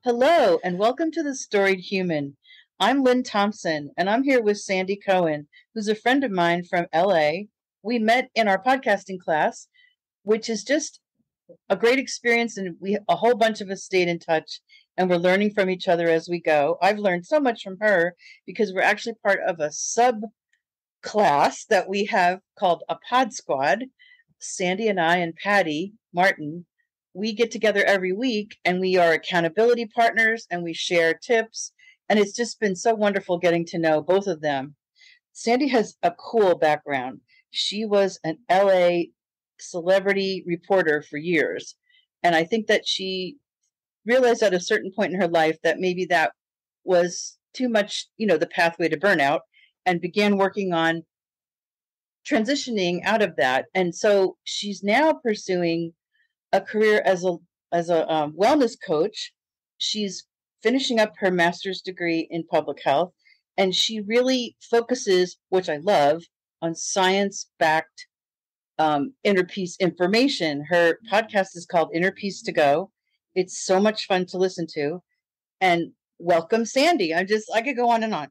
Hello, and welcome to the Storied Human. I'm Lynn Thompson, and I'm here with Sandy Cohen, who's a friend of mine from LA. We met in our podcasting class, which is just a great experience, and a whole bunch of us stayed in touch, and we're learning from each other as we go. I've learned so much from her because we're actually part of a sub class that we have called a pod squad. Sandy and I and Patty Martin, we get together every week and we are accountability partners and we share tips. And it's just been so wonderful getting to know both of them. Sandy has a cool background. She was an LA celebrity reporter for years. And I think that she realized at a certain point in her life that maybe that was too much, the pathway to burnout, and began working on transitioning out of that. And so she's now pursuing a career as a wellness coach. She's finishing up her master's degree in public health, and she really focuses, which I love, on science-backed inner peace information. Her podcast is called Inner Peace to Go. It's so much fun to listen to. And welcome, Sandy. I could go on and on.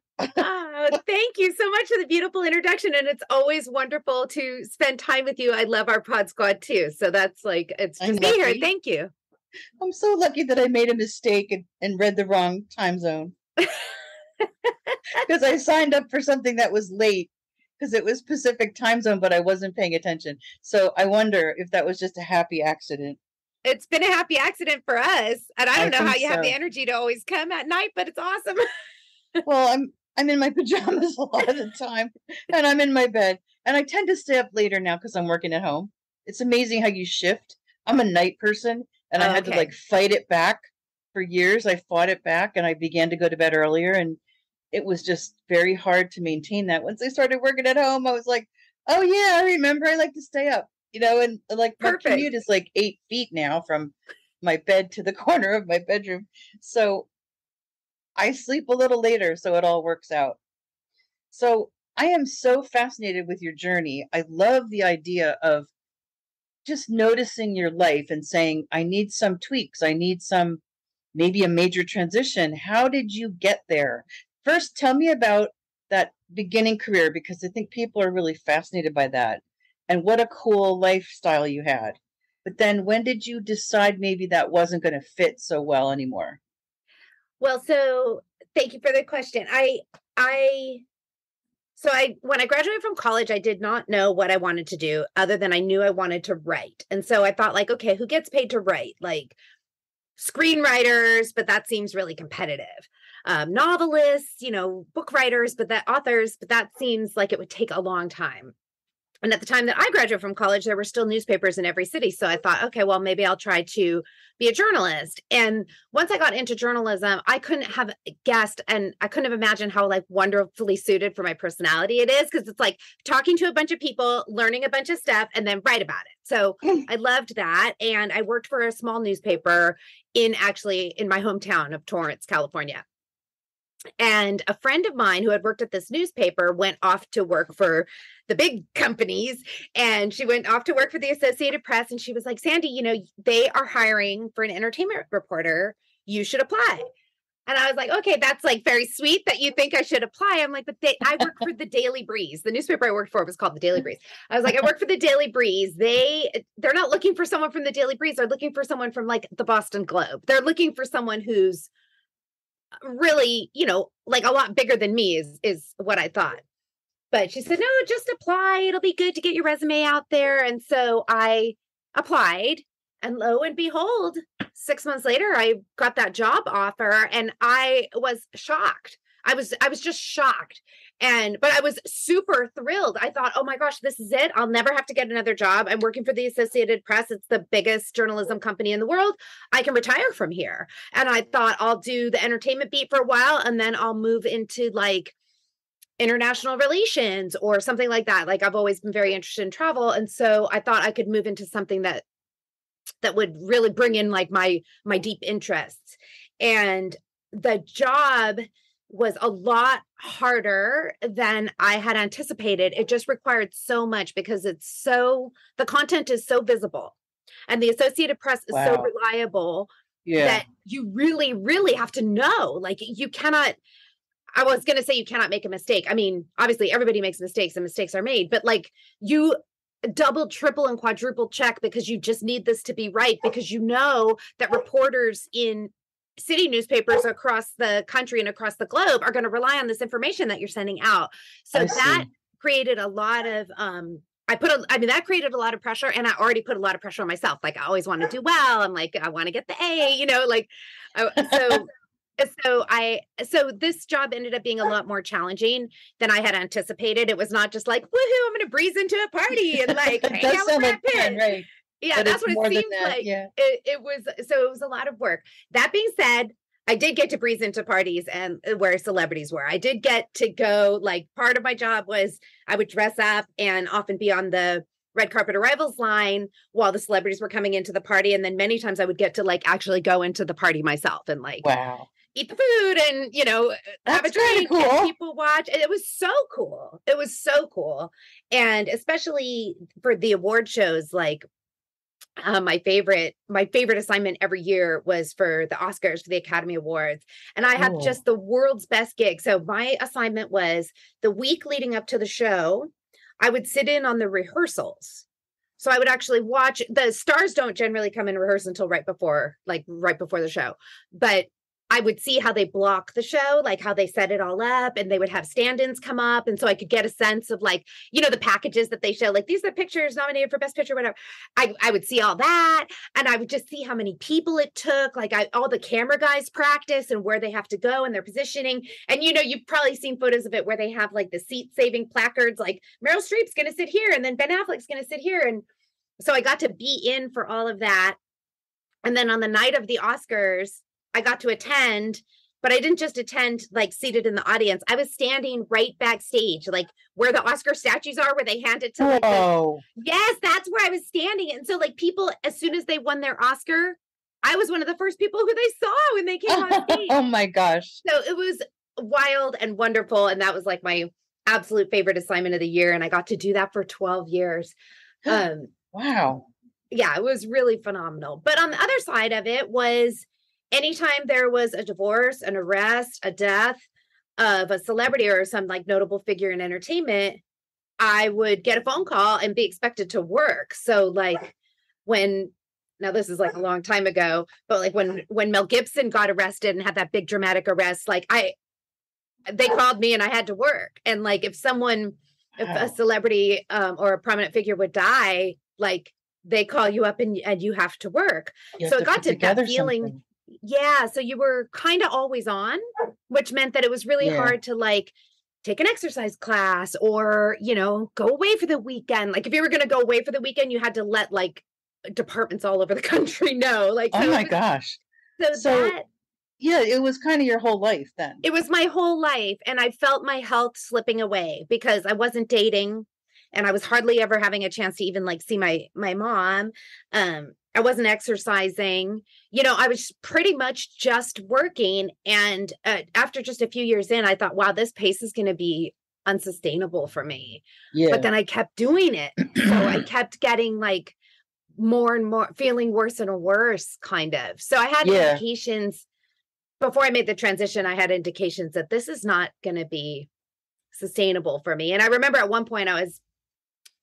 Thank you so much for the beautiful introduction. And it's always wonderful to spend time with you. I love our pod squad too. So that's it's just be here. Thank you. I'm so lucky that I made a mistake and read the wrong time zone. Because I signed up for something that was late because it was Pacific time zone, but I wasn't paying attention. So I wonder if that was just a happy accident. It's been a happy accident for us. And I don't know how you have the energy to always come at night, but it's awesome. Well, I'm in my pajamas a lot of the time, and I'm in my bed, and I tend to stay up later now because I'm working at home. It's amazing how you shift. I'm a night person, and I had to fight it back for years. I fought it back, and I began to go to bed earlier, and it was just very hard to maintain that. Once I started working at home, I was like, oh yeah, I remember I like to stay up, and my commute is 8 feet now from my bed to the corner of my bedroom. So I sleep a little later, so it all works out. So I am so fascinated with your journey. I love the idea of just noticing your life and saying, I need some tweaks. I need maybe a major transition. How did you get there? First, tell me about that beginning career, because I think people are really fascinated by that. And what a cool lifestyle you had. But then when did you decide maybe that wasn't going to fit so well anymore? Well, so thank you for the question. When I graduated from college, I did not know what I wanted to do other than I knew I wanted to write. And so I thought okay, who gets paid to write? Screenwriters, but that seems really competitive. Novelists, book writers, but that seems like it would take a long time. And at the time that I graduated from college, there were still newspapers in every city. So I thought, okay, well, maybe I'll try to be a journalist. And once I got into journalism, I couldn't have guessed and I couldn't have imagined how wonderfully suited for my personality it is. Because it's talking to a bunch of people, learning a bunch of stuff, and then write about it. So I loved that. And I worked for a small newspaper in my hometown of Torrance, California. And a friend of mine who had worked at this newspaper went off to work for the big companies, and she went off to work for the Associated Press. And she was like, Sandy, they are hiring for an entertainment reporter. You should apply. And I was like, okay, that's very sweet that you think I should apply. I'm like, but I work for the Daily Breeze. The newspaper I worked for was called the Daily Breeze. I was like, I work for the Daily Breeze. They're not looking for someone from the Daily Breeze. They're looking for someone from the Boston Globe. They're looking for someone who's really, a lot bigger than me is what I thought. But she said, no, just apply. It'll be good to get your resume out there. And so I applied, and lo and behold, 6 months later, I got that job offer, and I was shocked. I was just shocked. But I was super thrilled. I thought, oh my gosh, this is it. I'll never have to get another job. I'm working for the Associated Press. It's the biggest journalism company in the world. I can retire from here. And I thought I'll do the entertainment beat for a while, and then I'll move into international relations or something like that. I've always been very interested in travel. And so I thought I could move into something that would really bring in my deep interests. And the job was a lot harder than I had anticipated. It just required so much because the content is so visible, and the Associated Press is so reliable Yeah. that you really, really have to know. Like you cannot, I was going to say you cannot make a mistake. I mean, obviously everybody makes mistakes and mistakes are made, but like you double, triple, and quadruple check because you just need this to be right, because you know that reporters in city newspapers across the country and across the globe are going to rely on this information that you're sending out. So that created a lot of, that created a lot of pressure, and I already put a lot of pressure on myself. Like I always want to do well. I'm like, I want to get the A, so this job ended up being a lot more challenging than I had anticipated. It was not just like, woohoo, I'm going to breeze into a party and like hang out with Brad Pitt. Right. Yeah, but that's what it seems like. Yeah. It was a lot of work. That being said, I did get to breeze into parties and where celebrities were. I did get to go, like part of my job was I would dress up and often be on the red carpet arrivals line while the celebrities were coming into the party. And then many times I would get to like actually go into the party myself and like, wow, eat the food and, have a drink cool. And people watch. And it was so cool. It was so cool. And especially for the award shows, like my favorite assignment every year was for the Oscars, for the Academy Awards. And I had just the world's best gig. So my assignment was the week leading up to the show, I would sit in on the rehearsals. So I would actually watch. The stars don't generally come in rehearse until right before the show. But I would see how they block the show, like how they set it all up, and they would have stand-ins come up. And so I could get a sense of like, the packages that they show, like these are the pictures nominated for best picture, whatever. I would see all that. And I would just see how many people it took. Like all the camera guys practice and where they have to go and their positioning. And, you've probably seen photos of it where they have like the seat saving placards, like Meryl Streep's going to sit here and then Ben Affleck's going to sit here. And so I got to be in for all of that. And then on the night of the Oscars, I got to attend, but I didn't just attend like seated in the audience. I was standing right backstage, like where the Oscar statues are, where they hand it to like, yes, that's where I was standing. And so like people, as soon as they won their Oscar, I was one of the first people who they saw when they came on stage. Oh my gosh. So it was wild and wonderful. And that was like my absolute favorite assignment of the year. And I got to do that for 12 years. Wow. Yeah, it was really phenomenal. But on the other side of it was anytime there was a divorce, an arrest, a death of a celebrity or some like notable figure in entertainment, I would get a phone call and be expected to work. So like now this is like a long time ago, but like when Mel Gibson got arrested and had that big dramatic arrest, like they called me and I had to work. And like if a celebrity or a prominent figure would die, like they call you up and you have to work. So it got to that feeling. Something. Yeah. So you were kind of always on, which meant that it was really hard to like take an exercise class or, go away for the weekend. Like if you were going to go away for the weekend, you had to let like departments all over the country know. Like, oh my gosh. Yeah, it was kind of your whole life then. It was my whole life. And I felt my health slipping away because I wasn't dating and I was hardly ever having a chance to even like see my mom. I wasn't exercising, I was pretty much just working. And after just a few years in, I thought, wow, this pace is going to be unsustainable for me. Yeah. But then I kept doing it. So I kept getting like more and more feeling worse and worse kind of. So I had indications before I made the transition. I had indications that this is not going to be sustainable for me. And I remember at one point I was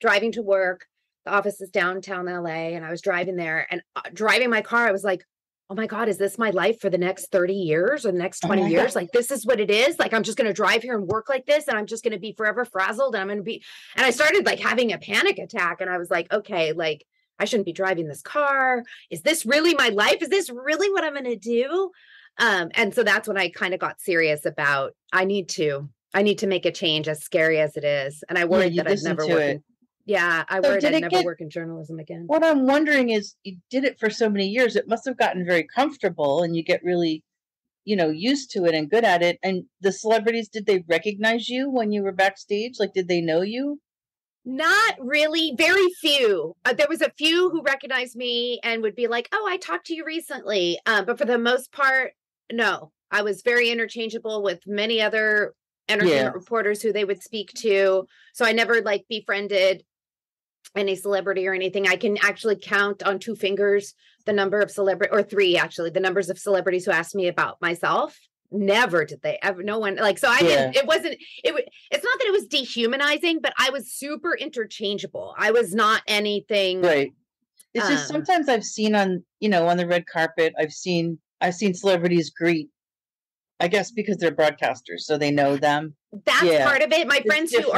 driving to work. The office is downtown LA and I was driving there and driving my car. I was like, oh my God, is this my life for the next 30 years or the next 20 years? Like, this is what it is. Like, I'm just going to drive here and work like this. And I'm just going to be forever frazzled. And and I started like having a panic attack. And I was like, okay, like I shouldn't be driving this car. Is this really my life? Is this really what I'm going to do? And so that's when I kind of got serious about, I need to make a change, as scary as it is. And I worried that I'd never work. Yeah, I worried I'd never work in journalism again. What I'm wondering is, you did it for so many years, it must have gotten very comfortable and you get really, used to it and good at it. And the celebrities, did they recognize you when you were backstage? Like, did they know you? Not really. Very few. There was a few who recognized me and would be like, oh, I talked to you recently. But for the most part, no. I was very interchangeable with many other entertainment reporters who they would speak to. So I never like befriended any celebrity or anything. I can actually count on two fingers the number of celebrity, or three actually, the numbers of celebrities who asked me about myself. Never did they ever, no one, like, so I didn't, it wasn't, it's not that it was dehumanizing, but I was super interchangeable. I was not anything. Right. It's just sometimes I've seen on, on the red carpet, I've seen celebrities greet, I guess because they're broadcasters, so they know them. That's part of it. My friends who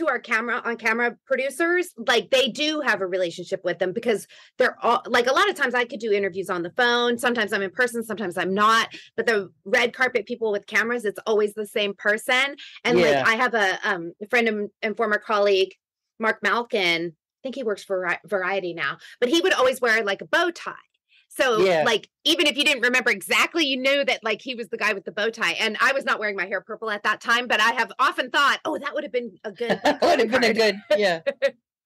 are camera producers, like, they do have a relationship with them because they're all, like, a lot of times I could do interviews on the phone. Sometimes I'm in person, sometimes I'm not. But the red carpet people with cameras, it's always the same person. And like, I have a friend and former colleague, Mark Malkin. I think he works for Variety now, but he would always wear like a bow tie. So like, even if you didn't remember exactly, you knew that like he was the guy with the bow tie. And I was not wearing my hair purple at that time, but I have often thought, oh, that would have been a good. Would have been a good, yeah.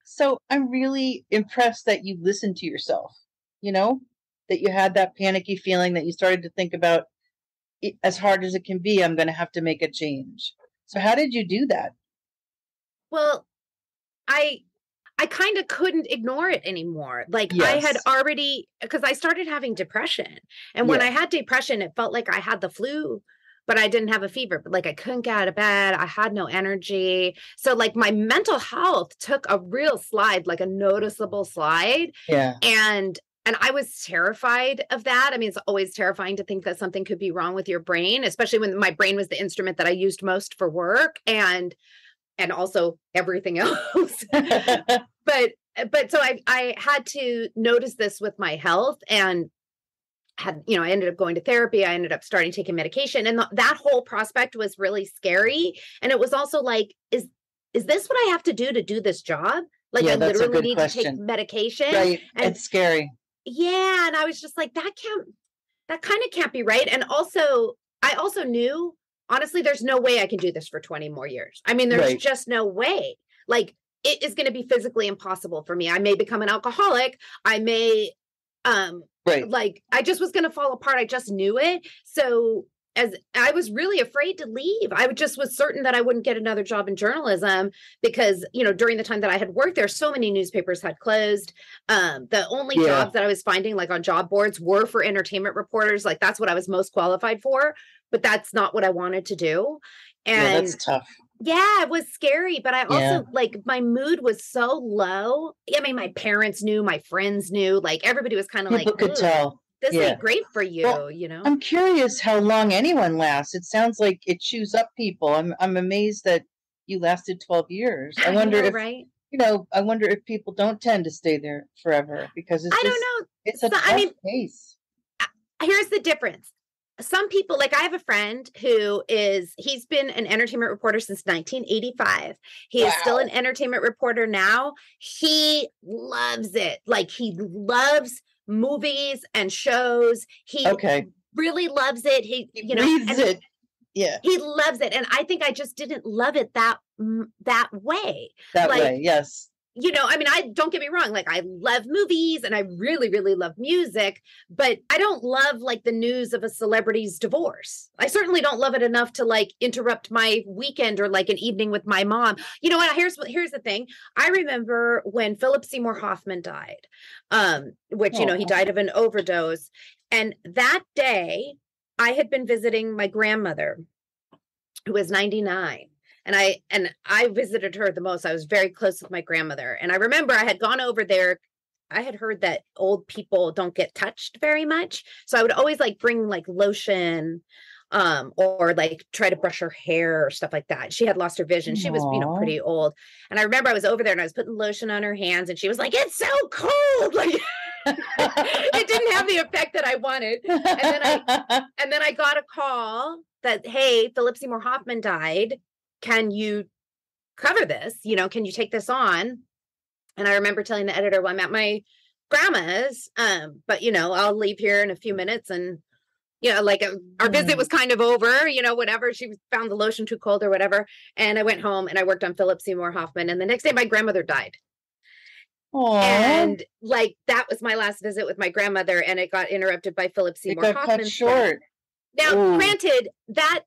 So I'm really impressed that you listened to yourself, that you had that panicky feeling, that you started to think about, as hard as it can be, I'm going to have to make a change. So how did you do that? Well, I kind of couldn't ignore it anymore. Like, I had already, because I started having depression. And when I had depression, it felt like I had the flu, but I didn't have a fever. But like, I couldn't get out of bed. I had no energy. So like, my mental health took a real slide, like a noticeable slide. Yeah. And I was terrified of that. I mean, it's always terrifying to think that something could be wrong with your brain, especially when my brain was the instrument that I used most for work. And also everything else. but so I had to notice this with my health, and had, I ended up going to therapy. I ended up starting taking medication, and that whole prospect was really scary. And it was also like, is this what I have to do this job? Like, I literally need to take medication. Right. And it's scary. Yeah. And I was just like, that kind of can't be right. And also, I also knew, honestly, there's no way I can do this for 20 more years. I mean, there's just no way. Like, it is going to be physically impossible for me. I may become an alcoholic. I may, like, I just was going to fall apart. I just knew it. So as I was really afraid to leave, I just was certain that I wouldn't get another job in journalism because, during the time that I had worked there, so many newspapers had closed. The only jobs that I was finding, like, on job boards were for entertainment reporters. Like, that's what I was most qualified for. But that's not what I wanted to do. And that's tough. Yeah, it was scary. But I also, like, my mood was so low. I mean, my parents knew, my friends knew, like, everybody was kind of like, people could tell. This ain't great for you, well, I'm curious how long anyone lasts. It sounds like it chews up people. I'm amazed that you lasted 12 years. I wonder if, I wonder if people don't tend to stay there forever because it's don't know. It's a tough pace. Here's the difference. Some people, like, I have a friend who he's been an entertainment reporter since 1985. He is still an entertainment reporter now. He loves it. Like, he loves movies and shows. He really loves it. He reads it. Yeah. He loves it. And I think I just didn't love it that way. That way, yes. I mean, don't get me wrong. Like, I love movies and I really, really love music, but I don't love, like, the news of a celebrity's divorce. I certainly don't love it enough to, like, interrupt my weekend or, like, an evening with my mom. You know what? Here's the thing. I remember when Philip Seymour Hoffman died, which, he died of an overdose. And that day I had been visiting my grandmother, who was 99. And I visited her the most. I was very close with my grandmother. And I remember I had gone over there. I had heard that old people don't get touched very much. So I would always, like, bring, like, lotion, or, like, try to brush her hair or stuff like that. She had lost her vision. She was, pretty old. And I remember I was over there and I was putting lotion on her hands and she was like, it's so cold. Like, it didn't have the effect that I wanted. And then I got a call that, hey, Philip Seymour Hoffman died. Can you cover this? Can you take this on? And I remember telling the editor, well, I'm at my grandma's, but, I'll leave here in a few minutes. And, like, our visit was kind of over, whatever. She found the lotion too cold or whatever. And I went home and I worked on Philip Seymour Hoffman. And the next day my grandmother died. Aww. And, like, that was my last visit with my grandmother. And it got interrupted by Philip Seymour Hoffman. Cut short. Now, granted, that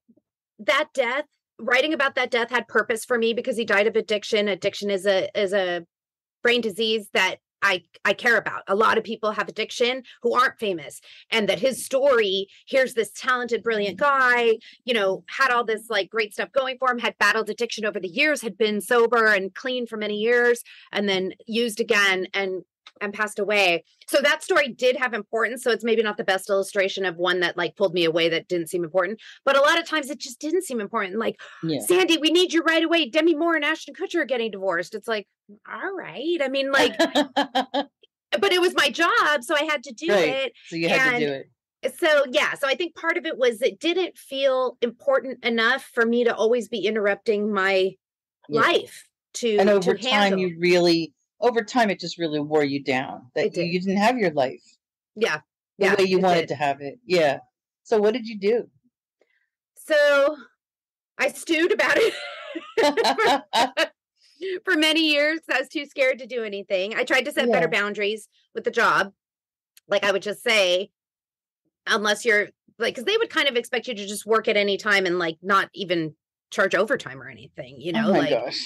death, writing about that death had purpose for me because he died of addiction. Addiction is a brain disease that I care about. A lot of people have addiction who aren't famous, and that his story, here's this talented, brilliant guy, had all this like great stuff going for him, had battled addiction over the years, had been sober and clean for many years, and then used again and passed away. So that story did have importance. So it's maybe not the best illustration of one that like pulled me away that didn't seem important. But a lot of times it just didn't seem important. Like, Yeah. Sandy, we need you right away. Demi Moore and Ashton Kutcher are getting divorced. It's like, all right. I mean, like, but it was my job, so I had to do it. So you had to do it. So yeah, so I think part of it was it didn't feel important enough for me to always be interrupting my life and over time over time it just really wore you down, that you didn't have your life the way you wanted to have it. Yeah. So what did you do? So I stewed about it for many years. I was too scared to do anything. I tried to set better boundaries with the job. Like I would just say, unless you're like, because they would kind of expect you to just work at any time and like not even charge overtime or anything, Oh my gosh.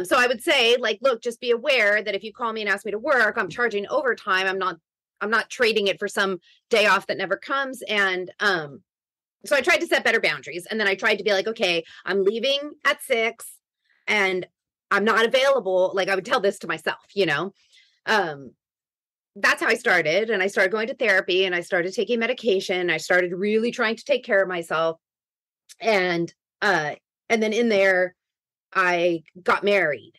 So I would say, like, look, just be aware that if you call me and ask me to work, I'm charging overtime. I'm not trading it for some day off that never comes. And so I tried to set better boundaries. And then I tried to be like, okay, I'm leaving at 6 and I'm not available. Like I would tell this to myself, that's how I started. And I started going to therapy and I started taking medication. I started really trying to take care of myself. And then in there, I got married.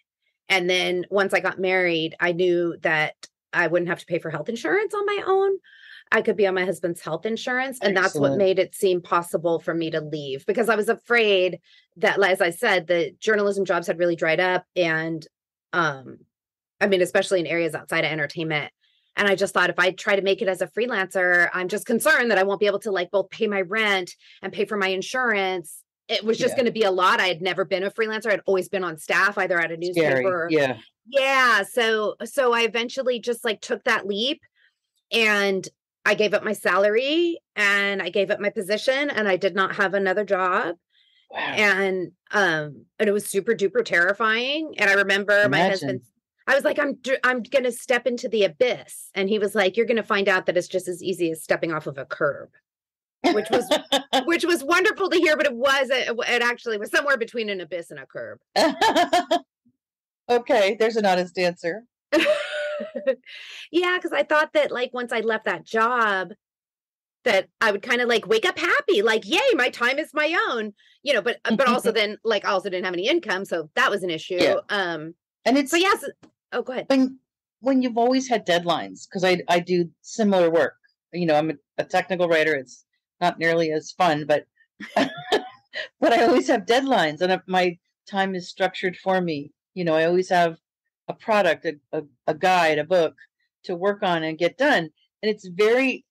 And then once I got married, I knew that I wouldn't have to pay for health insurance on my own. I could be on my husband's health insurance. And that's what made it seem possible for me to leave, because I was afraid that, as I said, the journalism jobs had really dried up. And especially in areas outside of entertainment. And I just thought, if I try to make it as a freelancer, I'm just concerned that I won't be able to like both pay my rent and pay for my insurance. It was just going to be a lot. I had never been a freelancer. I'd always been on staff, either at a newspaper. Yeah. So I eventually just like took that leap, and I gave up my salary and I gave up my position, and I did not have another job. Wow. And it was super duper terrifying. And I remember my husband, I was like, I'm going to step into the abyss. And he was like, you're going to find out that it's just as easy as stepping off of a curb. which was wonderful to hear, but it actually was somewhere between an abyss and a curb. Okay, there's an honest answer. Yeah, because I thought that like once I left that job, that I would kind of like wake up happy, like, yay, my time is my own, but also then like I also didn't have any income, so that was an issue. Yeah. And it's so yes. Oh, go ahead. When you've always had deadlines, because I do similar work. I'm a technical writer. It's not nearly as fun, but but I always have deadlines, and my time is structured for me. I always have a product, a guide, a book to work on and get done. And it's very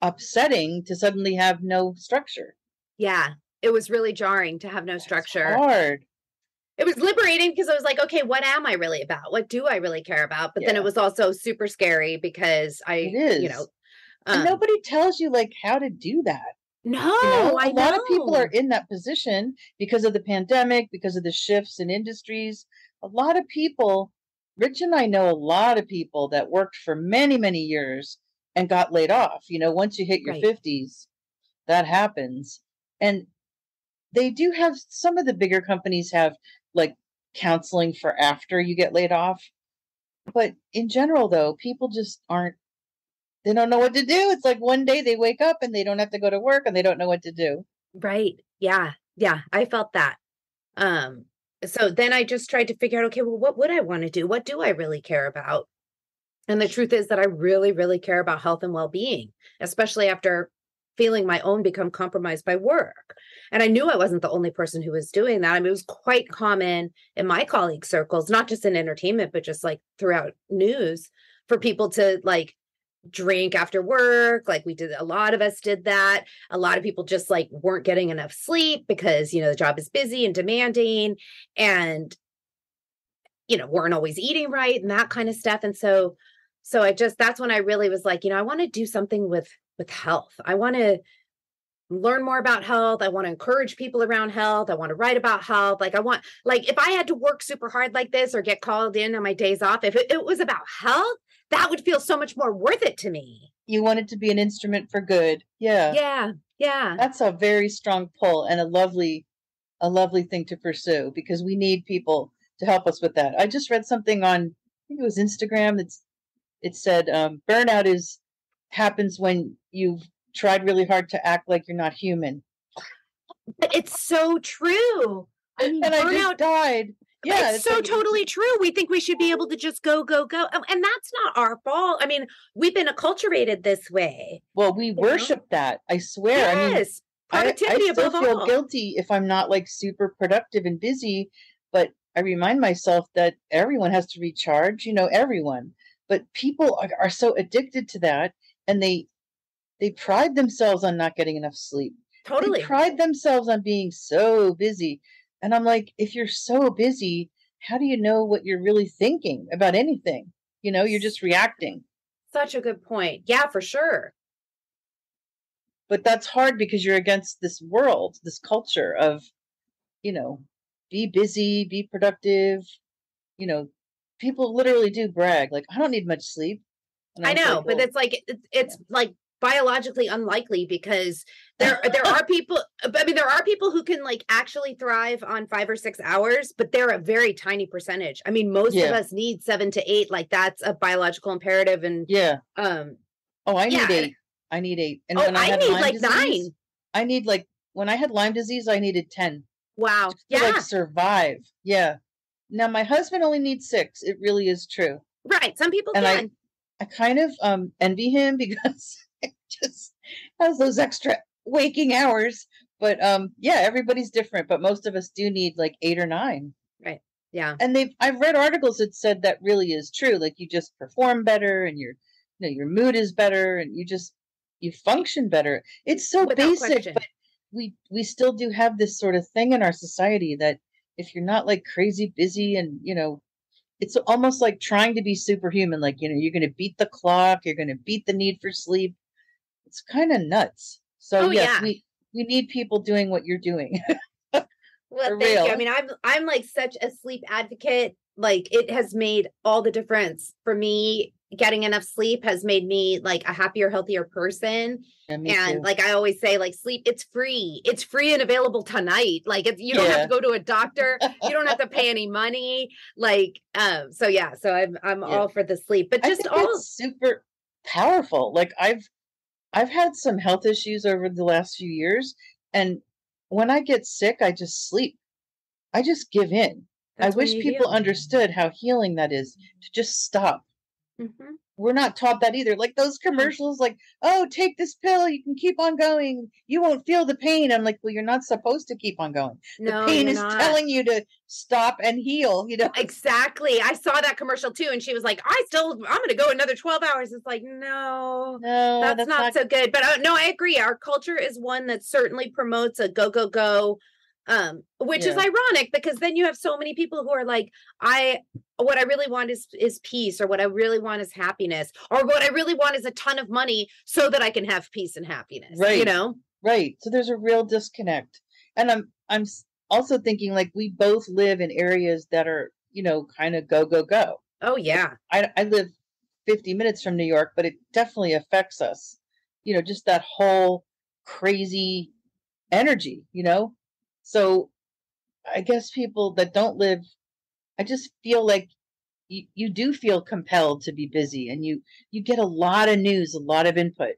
upsetting to suddenly have no structure. Yeah, it was really jarring to have no structure. It's hard. It was liberating because I was like, okay, what am I really about? What do I really care about? But then it was also super scary because it is. And nobody tells you like how to do that. No, a lot of people are in that position because of the pandemic, because of the shifts in industries. A lot of people, Rich and I know a lot of people that worked for many, many years and got laid off. Once you hit your 50s, that happens. And they do have, some of the bigger companies have like counseling for after you get laid off. But in general, though, people just they don't know what to do. It's like one day they wake up and they don't have to go to work and they don't know what to do. Right. Yeah. Yeah. I felt that. So then I just tried to figure out, okay, well, what would I want to do? What do I really care about? And the truth is that I really, really care about health and well-being, especially after feeling my own become compromised by work. And I knew I wasn't the only person who was doing that. I mean, it was quite common in my colleague circles, not just in entertainment, but just like throughout news, for people to like drink after work. Like a lot of us did that. A lot of people just like weren't getting enough sleep because, the job is busy and demanding, and, weren't always eating right and that kind of stuff. And so that's when I really was like, I want to do something with health. I want to learn more about health. I want to encourage people around health. I want to write about health. Like if I had to work super hard like this or get called in on my days off, if it was about health, that would feel so much more worth it to me. You want it to be an instrument for good. Yeah. Yeah. Yeah. That's a very strong pull and a lovely thing to pursue because we need people to help us with that. I just read something on, I think it was Instagram. It said burnout is happens when you've tried really hard to act like you're not human. But it's so true. I mean, And I just died. Yeah, it's so totally true. We think we should be able to just go, go, go. And that's not our fault. I mean, we've been acculturated this way. Well, we worship that. I swear. Yes. I mean, productivity I still above feel all. guilty if I'm not like super productive and busy, but I remind myself that everyone has to recharge, everyone. But people are so addicted to that, and they pride themselves on not getting enough sleep. Totally. They pride themselves on being so busy. And I'm like, if you're so busy, how do you know what you're really thinking about anything? You're just reacting. Such a good point. Yeah, for sure. But that's hard because you're against this world, this culture of, be busy, be productive. You know, People literally do brag, like, I don't need much sleep. And I know, like, but well, it's like it's like biologically unlikely because there are people. I mean, there are people who can like actually thrive on 5 or 6 hours, but they're a very tiny percentage. I mean, most of us need 7 to 8. Like that's a biological imperative. And I need 8. I need 8. And when I had need Lyme like disease, 9. I need like when I had Lyme disease, I needed 10. Wow. To like survive. Yeah. Now my husband only needs 6. It really is true. Right. Some people and can. I kind of envy him because he just has those extra waking hours. But everybody's different. But most of us do need like 8 or 9. Right. Yeah. And I've read articles that said that really is true. Like you just perform better, and your mood is better, and you function better. It's so Without basic, question. but we still do have this sort of thing in our society that if you're not like crazy busy and it's almost like trying to be superhuman, like you're going to beat the clock, you're going to beat the need for sleep. It's kind of nuts. So yes, we need people doing what you're doing. Well, thank you. I mean, I'm like such a sleep advocate. Like it has made all the difference for me. Getting enough sleep has made me like a happier, healthier person. And too. Like I always say, like sleep, it's free and available tonight. Like you don't have to go to a doctor. You don't have to pay any money. Like, so I'm all for the sleep, but just all super powerful. Like I've had some health issues over the last few years, and when I get sick, I just sleep. I just give in. I wish people understood how healing that is to just stop. Mm-hmm. We're not taught that either. Like those commercials, like, oh, take this pill, you can keep on going. You won't feel the pain. I'm like, well, you're not supposed to keep on going. No, the pain is telling you to stop and heal, Exactly. I saw that commercial too. And she was like, I'm going to go another 12 hours. It's like, no, that's not so good. But no, I agree. Our culture is one that certainly promotes a go, go, go. Which is ironic because then you have so many people who are like, what I really want is peace, or what I really want is happiness, or what I really want is a ton of money so that I can have peace and happiness. Right. Right. So there's a real disconnect. And I'm also thinking like we both live in areas that are, kind of go, go, go. Oh yeah. I live 50 minutes from New York, but it definitely affects us. Just that whole crazy energy, So I guess people that don't live, I just feel like you do feel compelled to be busy, and you get a lot of news, a lot of input,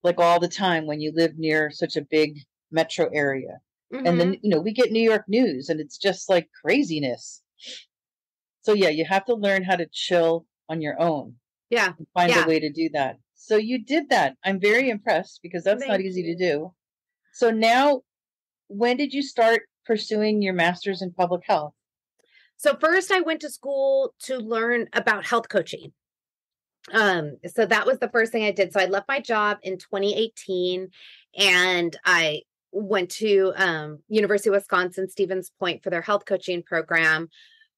like all the time when you live near such a big metro area. Mm-hmm. And then, we get New York news and it's just like craziness. So yeah, you have to learn how to chill on your own. Yeah. And find a way to do that. So you did that. I'm very impressed because that's not easy to do. So now, when did you start pursuing your master's in public health? So first I went to school to learn about health coaching. So that was the first thing I did. So I left my job in 2018 and I went to University of Wisconsin, Stevens Point for their health coaching program,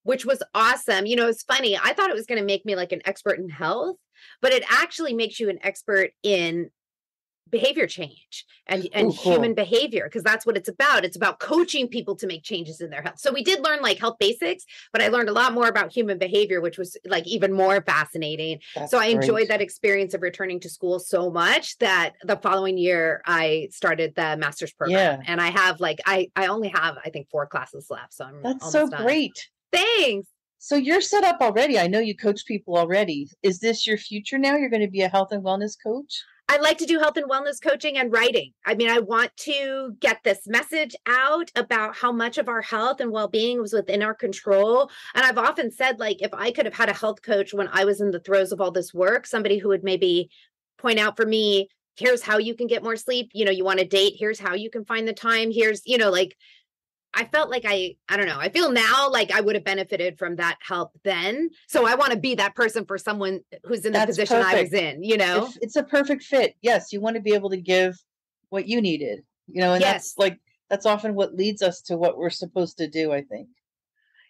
which was awesome. It's funny. I thought it was going to make me like an expert in health, but it actually makes you an expert in behavior change and Ooh, human cool. behavior, because that's what it's about. It's about coaching people to make changes in their health. So we did learn like health basics, but I learned a lot more about human behavior, which was like even more fascinating. So That's I enjoyed great. that experience of returning to school so much that the following year I started the master's program, Yeah, and I have like I only have I think 4 classes left, so I'm that's so almost done. great. Thanks. So you're set up already. I know you coach people already. Is this your future now? You're going to be a health and wellness coach? I like to do health and wellness coaching and writing. I mean, I want to get this message out about how much of our health and well-being was within our control. And I've often said, like, if I could have had a health coach when I was in the throes of all this work, somebody who would maybe point out for me, here's how you can get more sleep. You want a date, here's how you can find the time. Here's, like, I felt like I don't know. I feel now like I would have benefited from that help then. So I want to be that person for someone who's in the That's position I was perfect. in. It's a perfect fit. Yes, you want to be able to give what you needed, and Yes. that's often what leads us to what we're supposed to do, I think.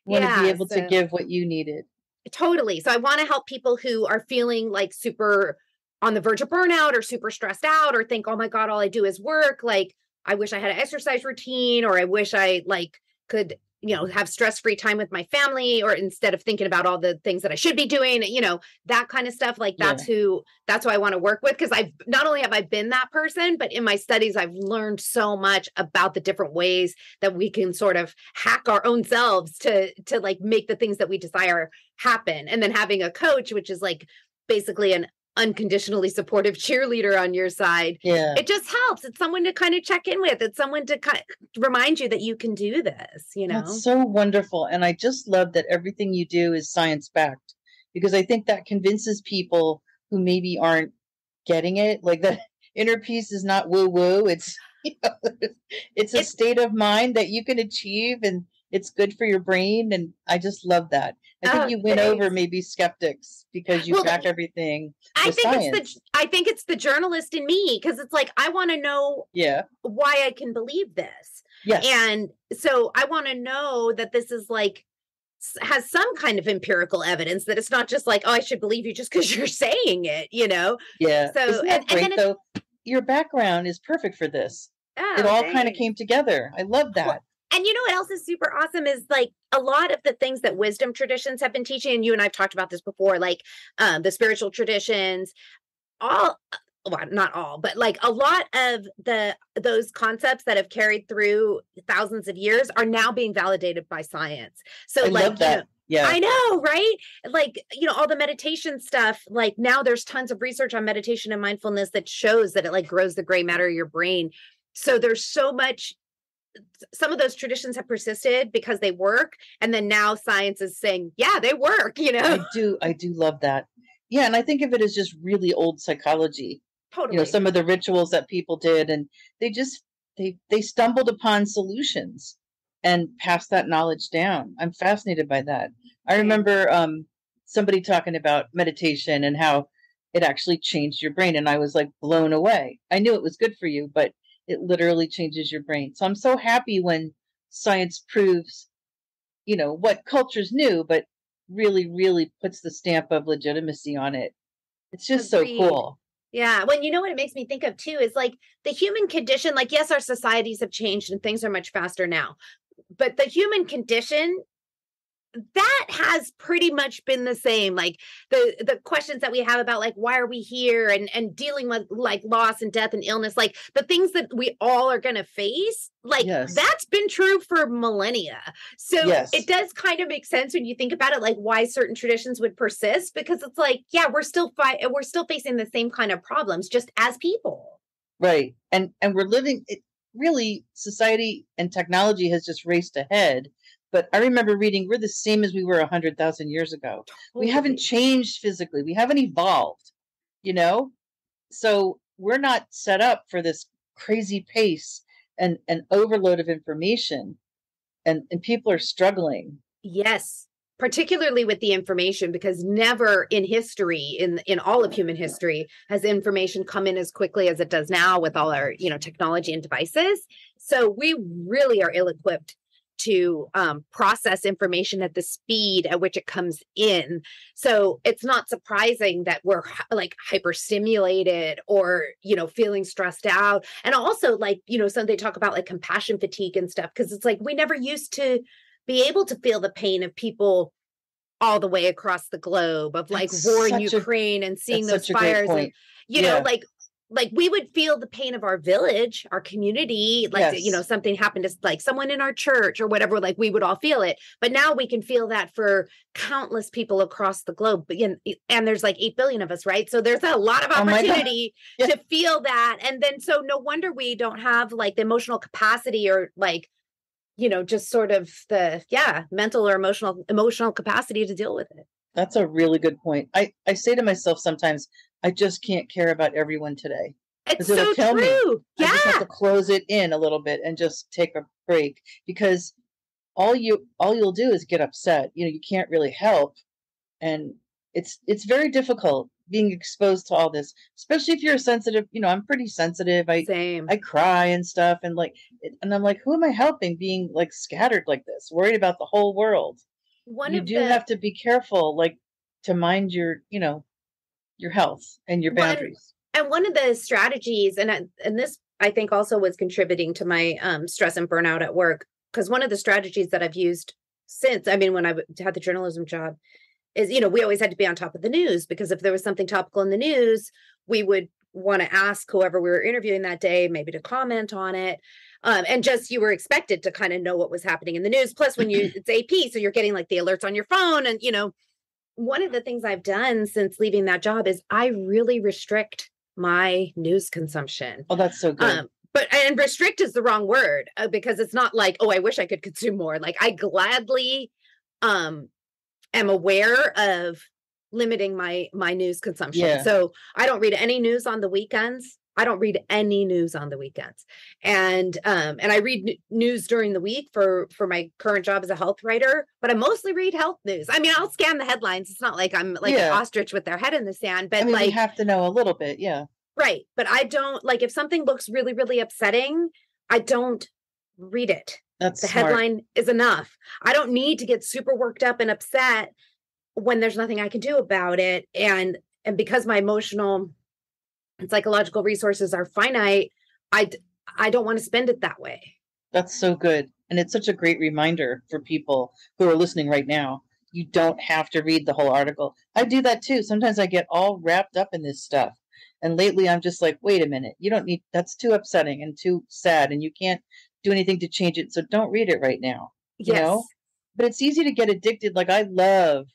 You want to be Yeah. able to So give what you needed. totally. So I want to help people who are feeling like super on the verge of burnout or super stressed out or think, oh my God, all I do is work. Like, I wish I had an exercise routine, or I wish I like could, have stress-free time with my family, or instead of thinking about all the things that I should be doing, that kind of stuff. Like Yeah. that's who I want to work with. Cause I've not only have I been that person, but in my studies, I've learned so much about the different ways that we can sort of hack our own selves to like make the things that we desire happen. And then having a coach, which is like basically an unconditionally supportive cheerleader on your side, Yeah. it just helps. It's someone to kind of check in with. It's someone to kind of remind you that you can do this. That's so wonderful. And I just love that everything you do is science backed, because I think that convinces people who maybe aren't getting it. Like, that inner peace is not woo woo. It's, it's a It's state of mind that you can achieve, and it's good for your brain. And I just love that. I think oh, you win over thanks. maybe skeptics because you Well, back everything I with think science. I think it's the journalist in me, because it's like I want to know Yeah. why I can believe this. Yes. And so I want to know that this is like has some kind of empirical evidence, that it's not just like, oh, I should believe you just because you're saying it. Yeah. So Isn't that and then great, though? Your background is perfect for this. It oh, all kind of thanks. came together. I love Well, that. and you know what else is super awesome is like a lot of the things that wisdom traditions have been teaching, and you and I've talked about this before, like the spiritual traditions, all well, not all, but like a lot of those concepts that have carried through thousands of years are now being validated by science. So I like, love that. Yeah. I know, right? Like, all the meditation stuff, like now there's tons of research on meditation and mindfulness that shows that it like grows the gray matter of your brain. So there's so much, some of those traditions have persisted because they work. And then now science is saying, yeah, they work. I do love that. Yeah, and I think of it as just really old psychology. Totally. Some of the rituals that people did, and they just they stumbled upon solutions and passed that knowledge down. I'm fascinated by that. I Same. remember somebody talking about meditation and how it actually changed your brain, and I was like blown away. I knew it was good for you, but it literally changes your brain. So I'm so happy when science proves, what cultures knew, but really, really puts the stamp of legitimacy on it. It's just so Agreed. cool. Yeah. Well, you know what it makes me think of too is like the human condition. Like, yes, our societies have changed and things are much faster now, but the human condition, that has pretty much been the same. Like the questions that we have about like why are we here, and dealing with like loss and death and illness, like the things that we all are going to face, like Yes. that's been true for millennia. So it Yes. does kind of make sense when you think about it, like why certain traditions would persist, because it's like, yeah, we're still facing the same kind of problems just as people. Right. And we're living it, really, society and technology has just raced ahead. But I remember reading, we're the same as we were 100,000 years ago. We haven't Totally. changed physically. We haven't evolved, you know? So we're not set up for this crazy pace and overload of information, and people are struggling. Yes, particularly with the information, because never in history, in all of human history, has information come in as quickly as it does now with all our, technology and devices. So we really are ill-equipped to process information at the speed at which it comes in. So it's not surprising that we're like hyperstimulated or, feeling stressed out. And also like, some they talk about like compassion fatigue and stuff, because it's like we never used to be able to feel the pain of people all the way across the globe, of like war in Ukraine and seeing those fires. And, like we would feel the pain of our village, our community, like, something happened to like someone in our church or whatever, like we would all feel it. But now we can feel that for countless people across the globe. And there's like 8 billion of us, right? So there's a lot of opportunity to feel that. And then, so no wonder we don't have like the emotional capacity or like, just sort of the, mental or emotional capacity to deal with it. That's a really good point. I say to myself sometimes, I just can't care about everyone today. It's so true. I just have to close it in a little bit and just take a break, because all you'll do is get upset. You can't really help. And it's very difficult being exposed to all this, especially if you're sensitive. I'm pretty sensitive. I cry and stuff. And I'm like, who am I helping being like scattered like this, worried about the whole world? You have to be careful, like to mind your health and your boundaries. And one of the strategies, and this I think also was contributing to my stress and burnout at work, because one of the strategies that I've used since, when I had the journalism job, is, we always had to be on top of the news, because if there was something topical in the news, we would want to ask whoever we were interviewing that day, maybe to comment on it. And just, you were expected to kind of know what was happening in the news. Plus when it's AP, so you're getting like the alerts on your phone. And, one of the things I've done since leaving that job is I really restrict my news consumption. Oh, that's so good. And restrict is the wrong word, because it's not like, oh, I wish I could consume more. Like I gladly am aware of limiting my news consumption. Yeah. So I don't read any news on the weekends. And I read news during the week for my current job as a health writer, but I mostly read health news. I'll scan the headlines. It's not like I'm like an ostrich with their head in the sand, but you have to know a little bit. Yeah. Right. But I don't, like, if something looks really, really upsetting, I don't read it. That's the smart. Headline is enough. I don't need to get super worked up and upset when there's nothing I can do about it. And because my emotional and psychological resources are finite, I don't want to spend it that way. That's so good. And it's such a great reminder for people who are listening right now. You don't have to read the whole article. I do that too. Sometimes I get all wrapped up in this stuff. And lately I'm just like, wait a minute, that's too upsetting and too sad, and you can't do anything to change it. So don't read it right now. Yes. But it's easy to get addicted. Like I love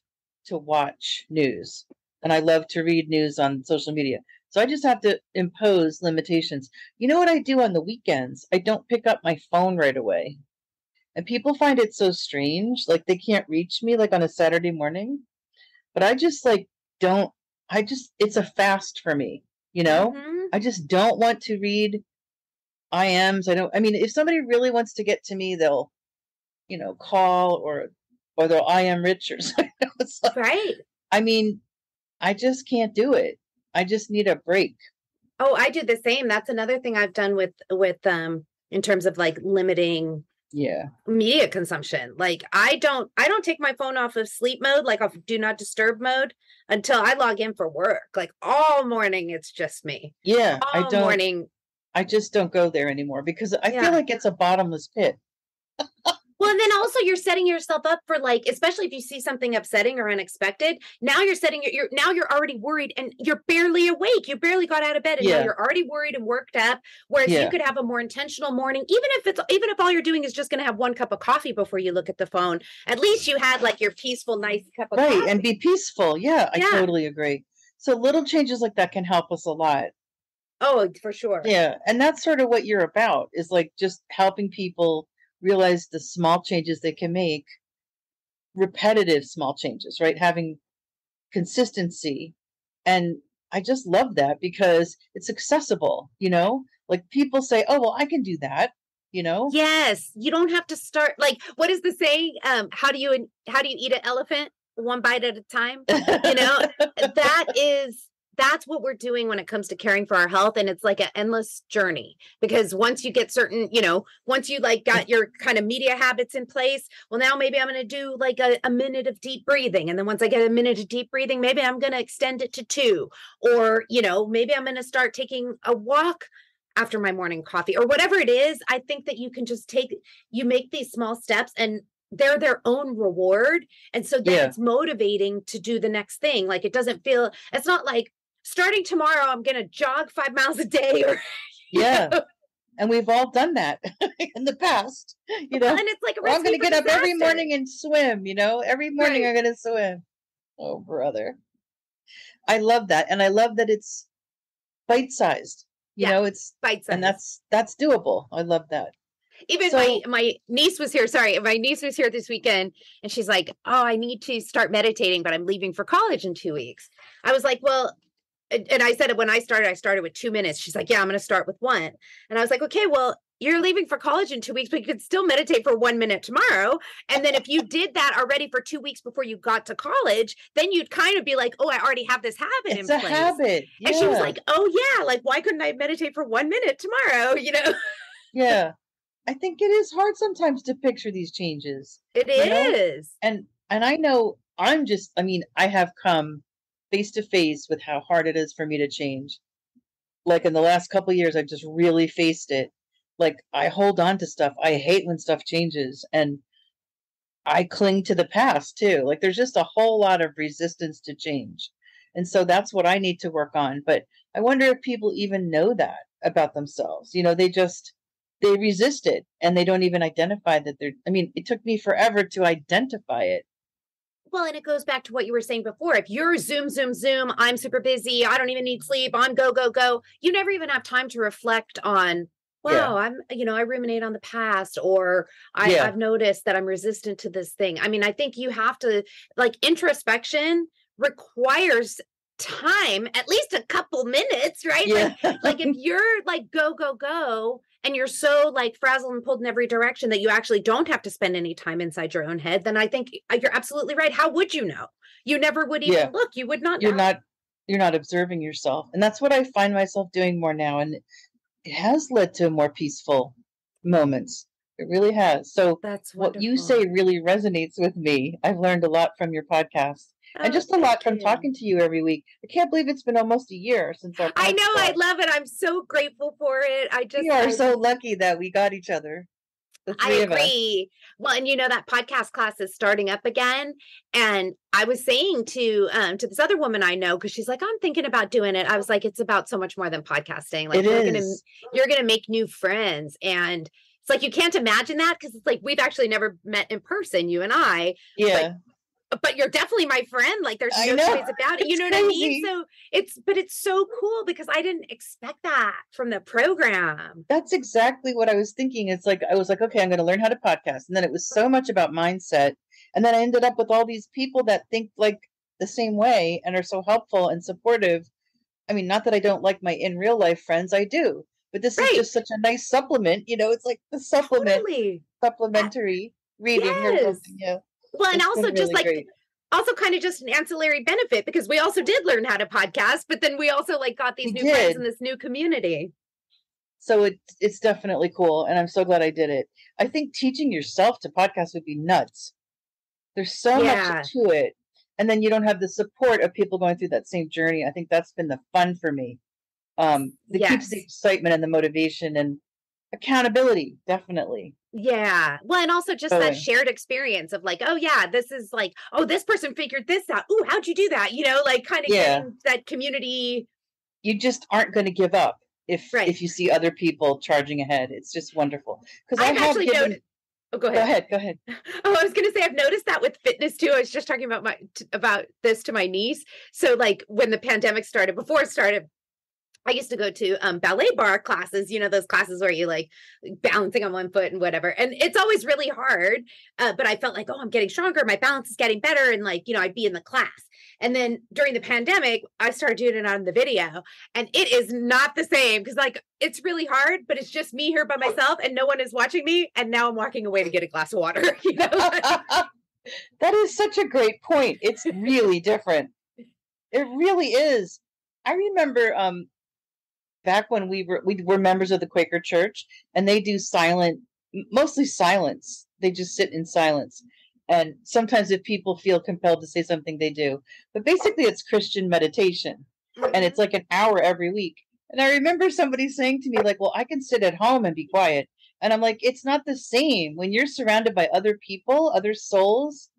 to watch news and I love to read news on social media. So I just have to impose limitations. You know what I do on the weekends? I don't pick up my phone right away. And people find it so strange, like they can't reach me like on a Saturday morning. But I just it's a fast for me, Mm-hmm. I just don't want to read IMs. If somebody really wants to get to me, they'll, call or they'll IM Rich or something. Right. I just can't do it. I just need a break. Oh, I do the same. That's another thing I've done with in terms of like limiting media consumption. Like I don't take my phone off of sleep mode, like off do not disturb mode, until I log in for work. Like all morning, it's just me. Yeah. Morning. I just don't go there anymore because I feel like it's a bottomless pit. Well, and then also you're setting yourself up for like, especially if you see something upsetting or unexpected, now you're already worried and you're barely awake. You barely got out of bed and now you're already worried and worked up. Whereas you could have a more intentional morning, even if all you're doing is just going to have one cup of coffee before you look at the phone. At least you had like your peaceful, nice cup of coffee. Right. And be peaceful. Yeah, I totally agree. So little changes like that can help us a lot. Oh, for sure. Yeah. And that's sort of what you're about, is like just helping people realize the small changes they can make, repetitive small changes, right? Having consistency. And I just love that because it's accessible, like people say, oh, well, I can do that, Yes. You don't have to start. Like, what is the saying? How do you eat an elephant? One bite at a time. That that's what we're doing when it comes to caring for our health. And it's like an endless journey, because once you get certain, once you like got your kind of media habits in place, well, now maybe I'm going to do like a minute of deep breathing. And then once I get a minute of deep breathing, maybe I'm going to extend it to 2, or, maybe I'm going to start taking a walk after my morning coffee, or whatever it is. I think that you can just you make these small steps, and they're their own reward. And so then it's motivating to do the next thing. Like, it's not like starting tomorrow, I'm going to jog 5 miles a day. Or, And we've all done that in the past, And it's like, I'm going to get up every morning and swim, every morning I'm going to swim. Oh, brother. I love that. And I love that it's bite-sized, it's bite-sized, and that's doable. I love that. Even my niece was here. Sorry. My niece was here this weekend, and she's like, oh, I need to start meditating, but I'm leaving for college in 2 weeks. I was like, well, and I said, when I started with 2 minutes. She's like, yeah, I'm going to start with 1. And I was like, okay, well, you're leaving for college in 2 weeks, but you could still meditate for 1 minute tomorrow. And then if you did that already for 2 weeks before you got to college, then you'd kind of be like, oh, I already have this habit in place. It's a habit. Yeah. And she was like, oh yeah, like, why couldn't I meditate for 1 minute tomorrow? Yeah. I think it is hard sometimes to picture these changes. It is. And I know I have come face to face with how hard it is for me to change. Like, in the last couple of years, I've just really faced it. Like, I hold on to stuff. I hate when stuff changes, and I cling to the past too. Like, there's just a whole lot of resistance to change. And so that's what I need to work on. But I wonder if people even know that about themselves. They resist it, and they don't even identify that it took me forever to identify it. Well, and it goes back to what you were saying before. If you're zoom, I'm super busy, I don't even need sleep, I'm go, go, go, you never even have time to reflect on, wow, I ruminate on the past, or I've noticed that I'm resistant to this thing. I think you have to, like, introspection requires time, at least a couple minutes, right? Yeah. Like if you're like, go, go, go, and you're so like frazzled and pulled in every direction that you actually don't have to spend any time inside your own head, then I think you're absolutely right. How would you know? You never would even look. You would not know. You're not observing yourself. And that's what I find myself doing more now. And it has led to more peaceful moments. It really has. So that's what you say really resonates with me. I've learned a lot from your podcast. And just a lot from talking to you every week. I can't believe it's been almost a year since our podcast. I know. I love it. I'm so grateful for it. We are so lucky that we got each other. I agree. Well, and that podcast class is starting up again. And I was saying to this other woman I know, because she's like, I'm thinking about doing it. I was like, it's about so much more than podcasting. Like, you're gonna make new friends. And it's like, you can't imagine that, because it's like, we've actually never met in person, you and I. Yeah. But you're definitely my friend. Like, there's no ways about it. You know what I mean? So it's so cool, because I didn't expect that from the program. That's exactly what I was thinking. It's like, I was like, okay, I'm going to learn how to podcast. And then it was so much about mindset. And then I ended up with all these people that think like the same way and are so helpful and supportive. Not that I don't like my in real life friends. I do. But this is just such a nice supplement. It's like the supplementary reading. Yes. Or something. Yeah. Well, and also just like, also kind of just an ancillary benefit, because we also did learn how to podcast, but then we also like got these new friends in this new community. So it's definitely cool. And I'm so glad I did it. I think teaching yourself to podcast would be nuts. There's so much to it. And then you don't have the support of people going through that same journey. I think that's been the fun for me. That keeps the excitement and the motivation and accountability. Definitely. Yeah. Well, and also just that shared experience of like, oh yeah, this is like, oh, this person figured this out. Ooh, how'd you do that? Like kind of getting that community. You just aren't going to give up if you see other people charging ahead. It's just wonderful. Because I've actually noticed. Oh, go ahead. Go ahead. Oh, I was going to say, I've noticed that with fitness too. I was just talking about this to my niece. So like when the pandemic started, before it started, I used to go to ballet bar classes, those classes where you like balancing on one foot and whatever. And it's always really hard. But I felt like, oh, I'm getting stronger. My balance is getting better. And like, I'd be in the class. And then during the pandemic, I started doing it on the video, and it is not the same, because like, it's really hard, but it's just me here by myself and no one is watching me. And now I'm walking away to get a glass of water. That is such a great point. It's really different. It really is. I remember back when we were members of the Quaker Church, and they do mostly silence. They just sit in silence. And sometimes if people feel compelled to say something, they do. But basically it's Christian meditation. And it's like an hour every week. And I remember somebody saying to me, like, well, I can sit at home and be quiet. And I'm like, it's not the same when you're surrounded by other people, other souls,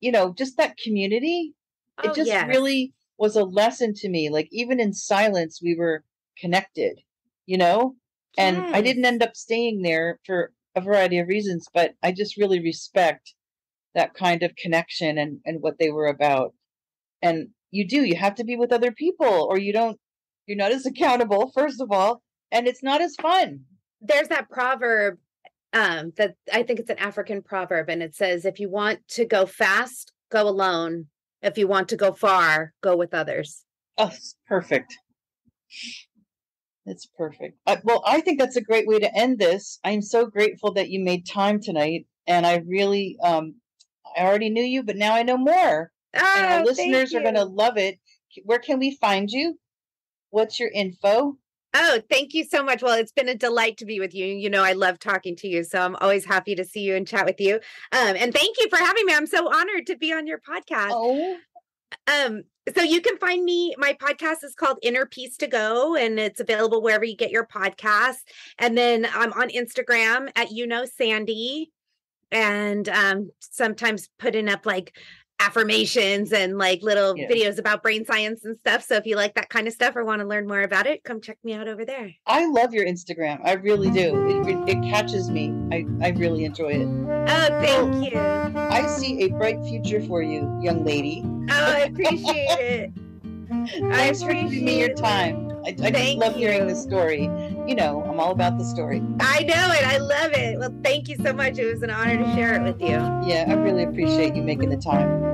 just that community. It Oh, just yes. really was a lesson to me. Like, even in silence, we were connected, and I didn't Yes. end up staying there for a variety of reasons, but I just really respect that kind of connection and what they were about. And you have to be with other people, or you're not as accountable, first of all, and it's not as fun. There's that proverb that I think it's an African proverb, and it says, if you want to go fast, go alone. If you want to go far, go with others. Oh, it's perfect. It's perfect. Well, I think that's a great way to end this. I'm so grateful that you made time tonight, and I really, I already knew you, but now I know more, and our listeners are going to love it. Where can we find you? What's your info? Oh, thank you so much. Well, it's been a delight to be with you. You know, I love talking to you, so I'm always happy to see you and chat with you. And thank you for having me. I'm so honored to be on your podcast. Oh. So you can find me. My podcast is called Inner Peace to Go, and it's available wherever you get your podcasts. And then I'm on Instagram at Sandy, and sometimes putting up like affirmations and like little videos about brain science and stuff. So if you like that kind of stuff or want to learn more about it, come check me out over there. I love your Instagram. I really do. It catches me. I really enjoy it. Oh, thank you. I see a bright future for you, young lady. Oh, I appreciate it. Thanks for giving me your time. I just love hearing the story. I'm all about the story. I know it. I love it. Well, thank you so much. It was an honor to share it with you. Yeah, I really appreciate you making the time.